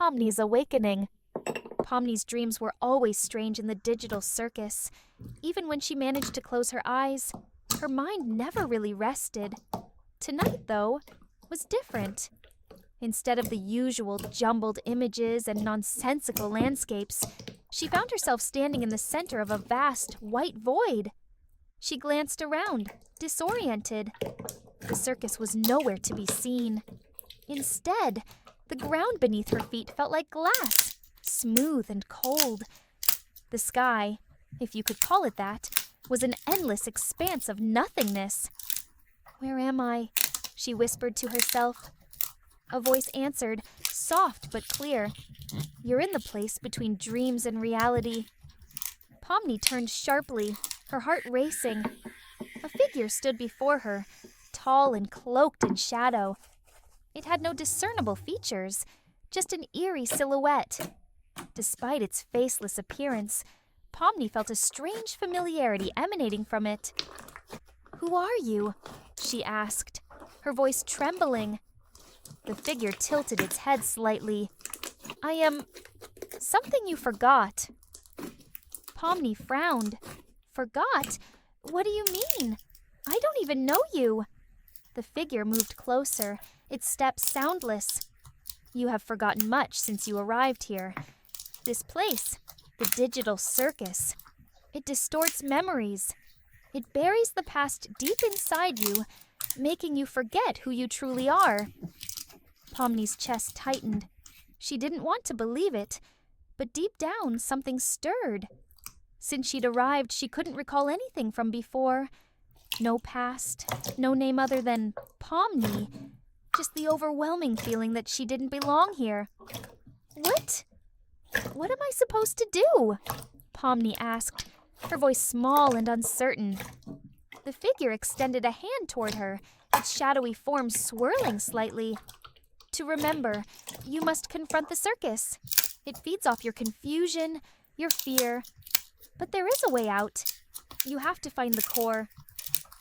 Pomni's awakening. Pomni's dreams were always strange in the digital circus. Even when she managed to close her eyes, her mind never really rested. Tonight, though, was different. Instead of the usual jumbled images and nonsensical landscapes, she found herself standing in the center of a vast, white void. She glanced around, disoriented. The circus was nowhere to be seen. Instead, the ground beneath her feet felt like glass, smooth and cold. The sky, if you could call it that, was an endless expanse of nothingness. "Where am I?" she whispered to herself. A voice answered, soft but clear. "You're in the place between dreams and reality." Pomni turned sharply, her heart racing. A figure stood before her, tall and cloaked in shadow. It had no discernible features, just an eerie silhouette. Despite its faceless appearance, Pomni felt a strange familiarity emanating from it. "Who are you?" she asked, her voice trembling. The figure tilted its head slightly. "I am something you forgot." Pomni frowned. "Forgot? What do you mean? I don't even know you." The figure moved closer, its steps soundless. "You have forgotten much since you arrived here. This place, the digital circus, it distorts memories. It buries the past deep inside you, making you forget who you truly are." Pomni's chest tightened. She didn't want to believe it, but deep down something stirred. Since she'd arrived, she couldn't recall anything from before. No past, no name other than Pomni, just the overwhelming feeling that she didn't belong here. What am I supposed to do?" Pomni asked, her voice small and uncertain. The figure extended a hand toward her, its shadowy form swirling slightly. "To remember, you must confront the circus. It feeds off your confusion, your fear. But there is a way out. You have to find the core."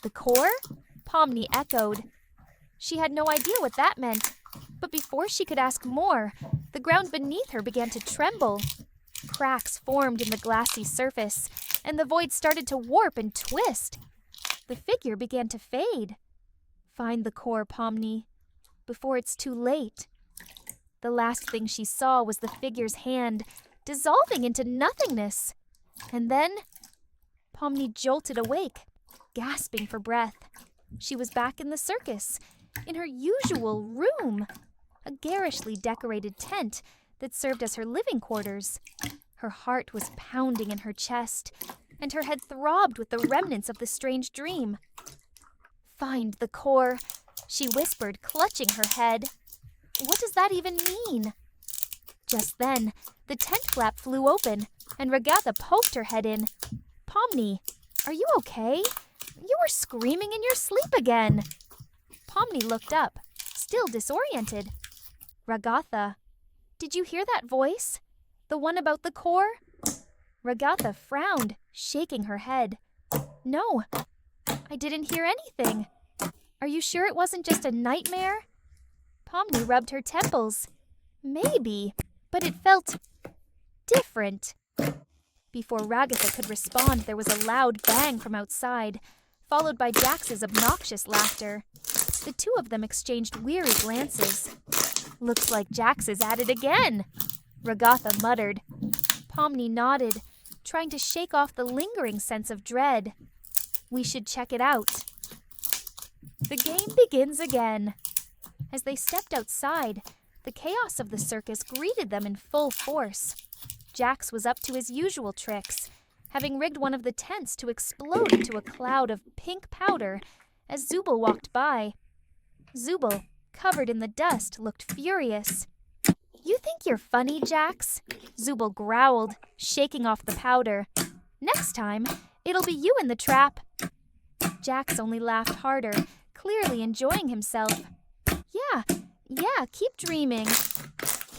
"The core?" Pomni echoed. She had no idea what that meant, but before she could ask more, the ground beneath her began to tremble. Cracks formed in the glassy surface, and the void started to warp and twist. The figure began to fade. "Find the core, Pomni, before it's too late." The last thing she saw was the figure's hand, dissolving into nothingness. And then, Pomni jolted awake, gasping for breath. She was back in the circus, in her usual room, a garishly decorated tent that served as her living quarters. Her heart was pounding in her chest, and her head throbbed with the remnants of the strange dream. "Find the core," she whispered, clutching her head. "What does that even mean?" Just then, the tent flap flew open, and Ragatha poked her head in. "Pomni, are you okay? You were screaming in your sleep again." Pomni looked up, still disoriented. "Ragatha, did you hear that voice? The one about the core?" Ragatha frowned, shaking her head. "No, I didn't hear anything. Are you sure it wasn't just a nightmare?" Pomni rubbed her temples. "Maybe, but it felt different." Before Ragatha could respond, there was a loud bang from outside, followed by Jax's obnoxious laughter. The two of them exchanged weary glances. "Looks like Jax is at it again," Ragatha muttered. Pomni nodded, trying to shake off the lingering sense of dread. "We should check it out." The game begins again. As they stepped outside, the chaos of the circus greeted them in full force. Jax was up to his usual tricks, having rigged one of the tents to explode into a cloud of pink powder as Zubul walked by. Zubul, covered in the dust, looked furious. "You think you're funny, Jax?" Zubul growled, shaking off the powder. "Next time, it'll be you in the trap." Jax only laughed harder, clearly enjoying himself. Yeah, keep dreaming."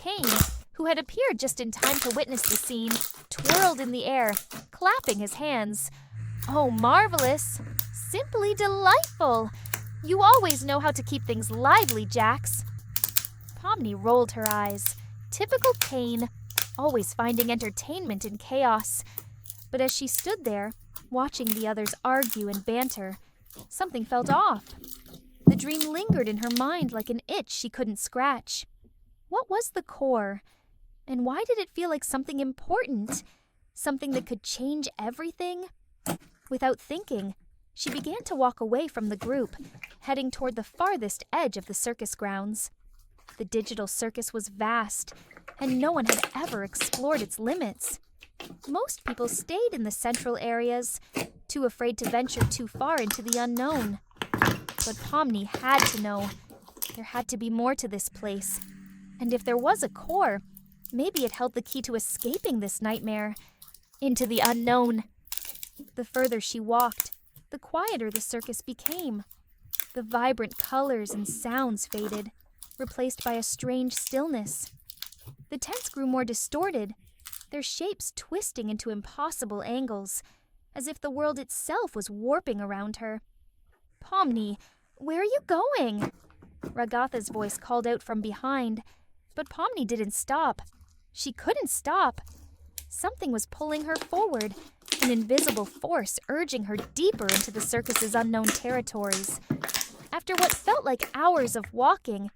Kane, who had appeared just in time to witness the scene, twirled in the air, clapping his hands. "Oh, marvelous! Simply delightful! You always know how to keep things lively, Jax." Pomni rolled her eyes, Typical Kane, always finding entertainment in chaos. But as she stood there, watching the others argue and banter, something felt off. The dream lingered in her mind like an itch she couldn't scratch. What was the core? And why did it feel like something important? Something that could change everything? Without thinking, she began to walk away from the group, heading toward the farthest edge of the circus grounds. The digital circus was vast, and no one had ever explored its limits. Most people stayed in the central areas, too afraid to venture too far into the unknown. But Pomni had to know. There had to be more to this place. And if there was a core, maybe it held the key to escaping this nightmare. Into the unknown. The further she walked, the quieter the circus became. The vibrant colors and sounds faded, replaced by a strange stillness. The tents grew more distorted, their shapes twisting into impossible angles, as if the world itself was warping around her. "Pomni, where are you going?" Ragatha's voice called out from behind, but Pomni didn't stop. She couldn't stop. Something was pulling her forward, an invisible force urging her deeper into the circus's unknown territories. After what felt like hours of walking,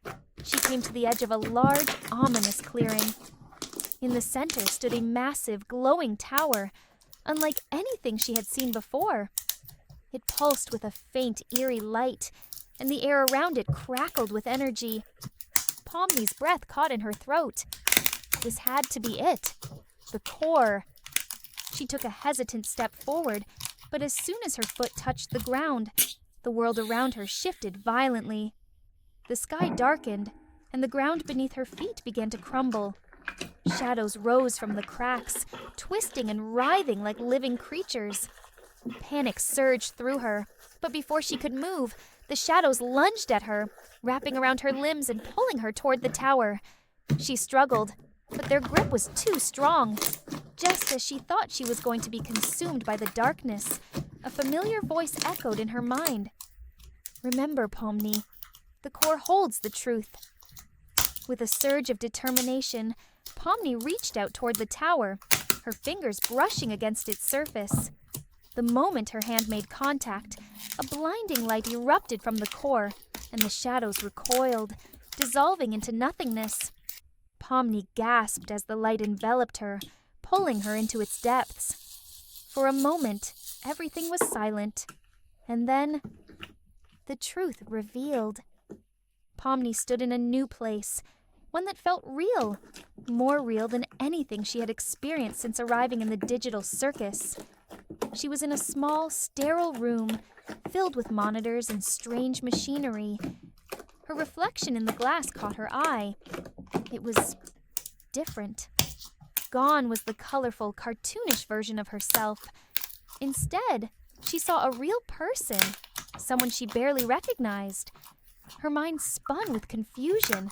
she came to the edge of a large, ominous clearing. In the center stood a massive, glowing tower, unlike anything she had seen before. It pulsed with a faint, eerie light, and the air around it crackled with energy. Pomni's breath caught in her throat. This had to be it. The core. She took a hesitant step forward, but as soon as her foot touched the ground, the world around her shifted violently. The sky darkened, and the ground beneath her feet began to crumble. Shadows rose from the cracks, twisting and writhing like living creatures. Panic surged through her, but before she could move, the shadows lunged at her, wrapping around her limbs and pulling her toward the tower. She struggled, but their grip was too strong. Just as she thought she was going to be consumed by the darkness, a familiar voice echoed in her mind. "Remember, Pomni, the core holds the truth." With a surge of determination, Pomni reached out toward the tower, her fingers brushing against its surface. The moment her hand made contact, a blinding light erupted from the core, and the shadows recoiled, dissolving into nothingness. Pomni gasped as the light enveloped her, pulling her into its depths. For a moment, everything was silent, and then the truth revealed. Pomni stood in a new place, one that felt real, more real than anything she had experienced since arriving in the digital circus. She was in a small, sterile room, filled with monitors and strange machinery. Her reflection in the glass caught her eye. It was different. Gone was the colorful, cartoonish version of herself. Instead, she saw a real person, someone she barely recognized. Her mind spun with confusion,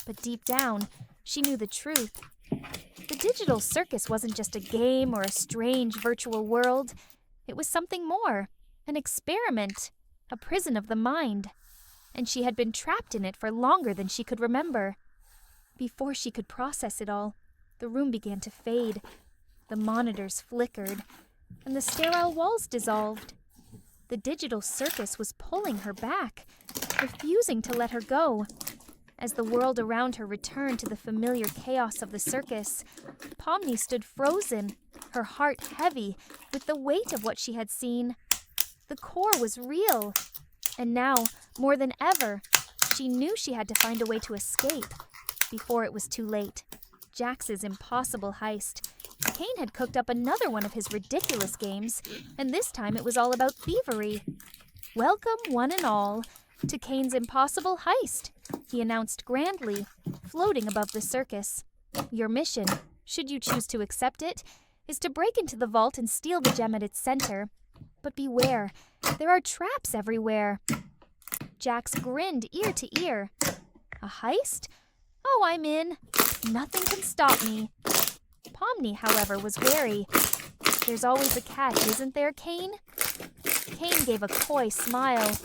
but deep down, she knew the truth. The digital circus wasn't just a game or a strange virtual world. It was something more, an experiment, a prison of the mind. And she had been trapped in it for longer than she could remember. Before she could process it all, the room began to fade. The monitors flickered, and the sterile walls dissolved. The digital circus was pulling her back, refusing to let her go. As the world around her returned to the familiar chaos of the circus, Pomni stood frozen, her heart heavy with the weight of what she had seen. The core was real, and now, more than ever, she knew she had to find a way to escape before it was too late. Jax's impossible heist. Kane had cooked up another one of his ridiculous games, and this time it was all about thievery. "Welcome, one and all, to Kane's impossible heist," he announced grandly, floating above the circus. "Your mission, should you choose to accept it, is to break into the vault and steal the gem at its center. But beware, there are traps everywhere." Jax grinned ear to ear. "A heist? Oh, I'm in. Nothing can stop me." Pomni, however, was wary. "There's always a catch, isn't there, Kane?" Kane gave a coy smile.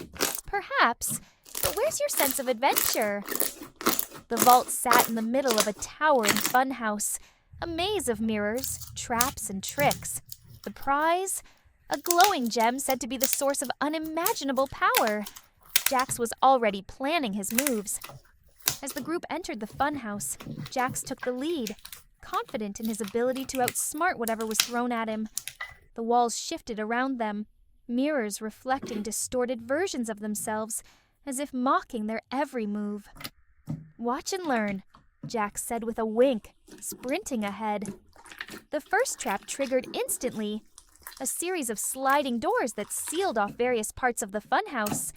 "Perhaps, but where's your sense of adventure?" The vault sat in the middle of a towering funhouse, a maze of mirrors, traps, and tricks. The prize? A glowing gem said to be the source of unimaginable power. Jax was already planning his moves. As the group entered the funhouse, Jax took the lead, confident in his ability to outsmart whatever was thrown at him. The walls shifted around them, mirrors reflecting distorted versions of themselves, as if mocking their every move. "Watch and learn," Jax said with a wink, sprinting ahead. The first trap triggered instantly, a series of sliding doors that sealed off various parts of the funhouse.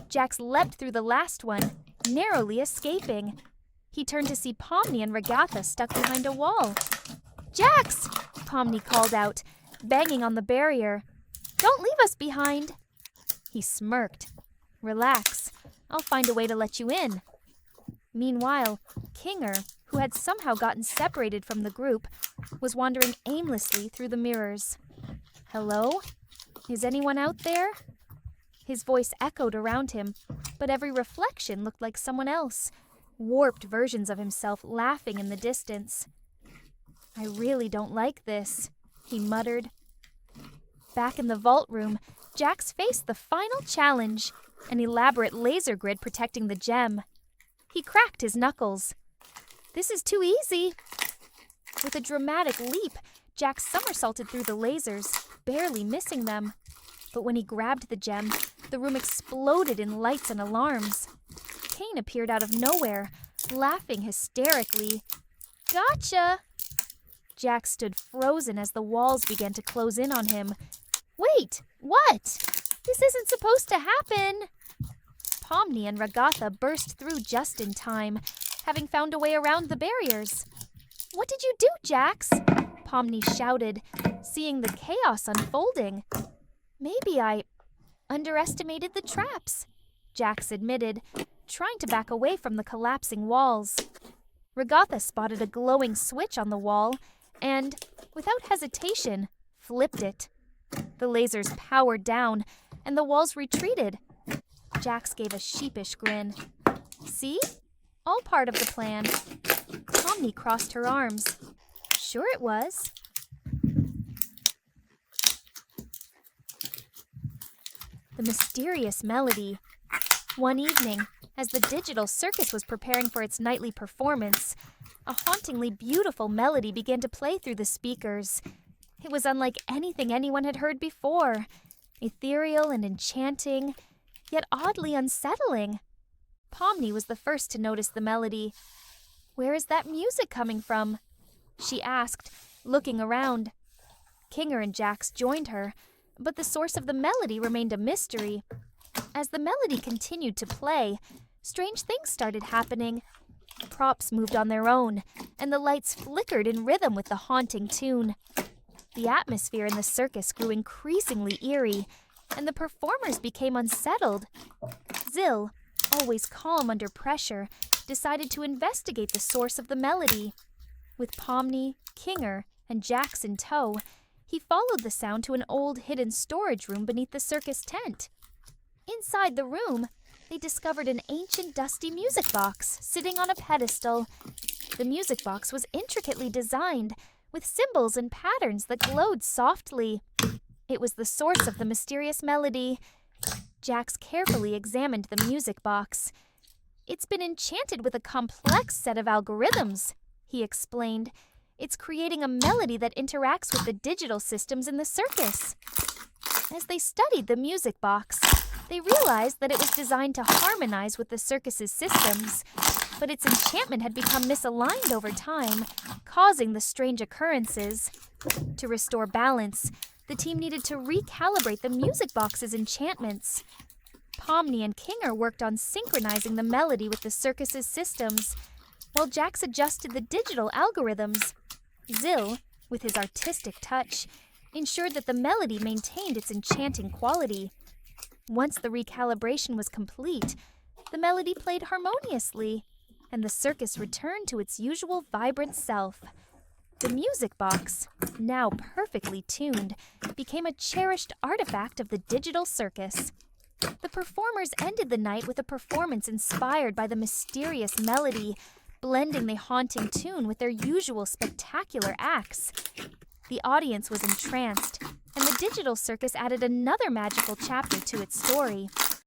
Jax leapt through the last one, narrowly escaping. He turned to see Pomni and Regatha stuck behind a wall. "Jax!" Pomni called out, banging on the barrier. "Don't leave us behind." He smirked. "Relax. I'll find a way to let you in." Meanwhile, Kinger, who had somehow gotten separated from the group, was wandering aimlessly through the mirrors. "Hello? Is anyone out there?" His voice echoed around him, but every reflection looked like someone else, warped versions of himself laughing in the distance. "I really don't like this," he muttered. Back in the vault room, Jax faced the final challenge, an elaborate laser grid protecting the gem. He cracked his knuckles. "This is too easy." With a dramatic leap, Jax somersaulted through the lasers, barely missing them. But when he grabbed the gem, the room exploded in lights and alarms. Kane appeared out of nowhere, laughing hysterically. "Gotcha!" Jax stood frozen as the walls began to close in on him. "Wait, what? This isn't supposed to happen!" Pomni and Regatha burst through just in time, having found a way around the barriers. "What did you do, Jax?" Pomni shouted, seeing the chaos unfolding. "Maybe I underestimated the traps," Jax admitted, trying to back away from the collapsing walls. Regatha spotted a glowing switch on the wall and, without hesitation, flipped it. The lasers powered down, and the walls retreated. Jax gave a sheepish grin. "See? All part of the plan." Pomni crossed her arms. "Sure it was." The mysterious melody. One evening, as the digital circus was preparing for its nightly performance, a hauntingly beautiful melody began to play through the speakers. It was unlike anything anyone had heard before, ethereal and enchanting, yet oddly unsettling. Pomni was the first to notice the melody. "Where is that music coming from?" she asked, looking around. Kinger and Jax joined her, but the source of the melody remained a mystery. As the melody continued to play, strange things started happening. Props moved on their own, and the lights flickered in rhythm with the haunting tune. The atmosphere in the circus grew increasingly eerie, and the performers became unsettled. Zil, always calm under pressure, decided to investigate the source of the melody. With Pomni, Kinger, and Jax in tow, he followed the sound to an old hidden storage room beneath the circus tent. Inside the room, they discovered an ancient dusty music box sitting on a pedestal. The music box was intricately designed, with symbols and patterns that glowed softly. It was the source of the mysterious melody. Jax carefully examined the music box. "It's been enchanted with a complex set of algorithms," he explained. "It's creating a melody that interacts with the digital systems in the circus." As they studied the music box, they realized that it was designed to harmonize with the circus's systems, but its enchantment had become misaligned over time, causing the strange occurrences. To restore balance, the team needed to recalibrate the music box's enchantments. Pomni and Kinger worked on synchronizing the melody with the circus's systems, while Jax adjusted the digital algorithms. Zil, with his artistic touch, ensured that the melody maintained its enchanting quality. Once the recalibration was complete, the melody played harmoniously, and the circus returned to its usual vibrant self. The music box, now perfectly tuned, became a cherished artifact of the digital circus. The performers ended the night with a performance inspired by the mysterious melody, blending the haunting tune with their usual spectacular acts. The audience was entranced, and the digital circus added another magical chapter to its story.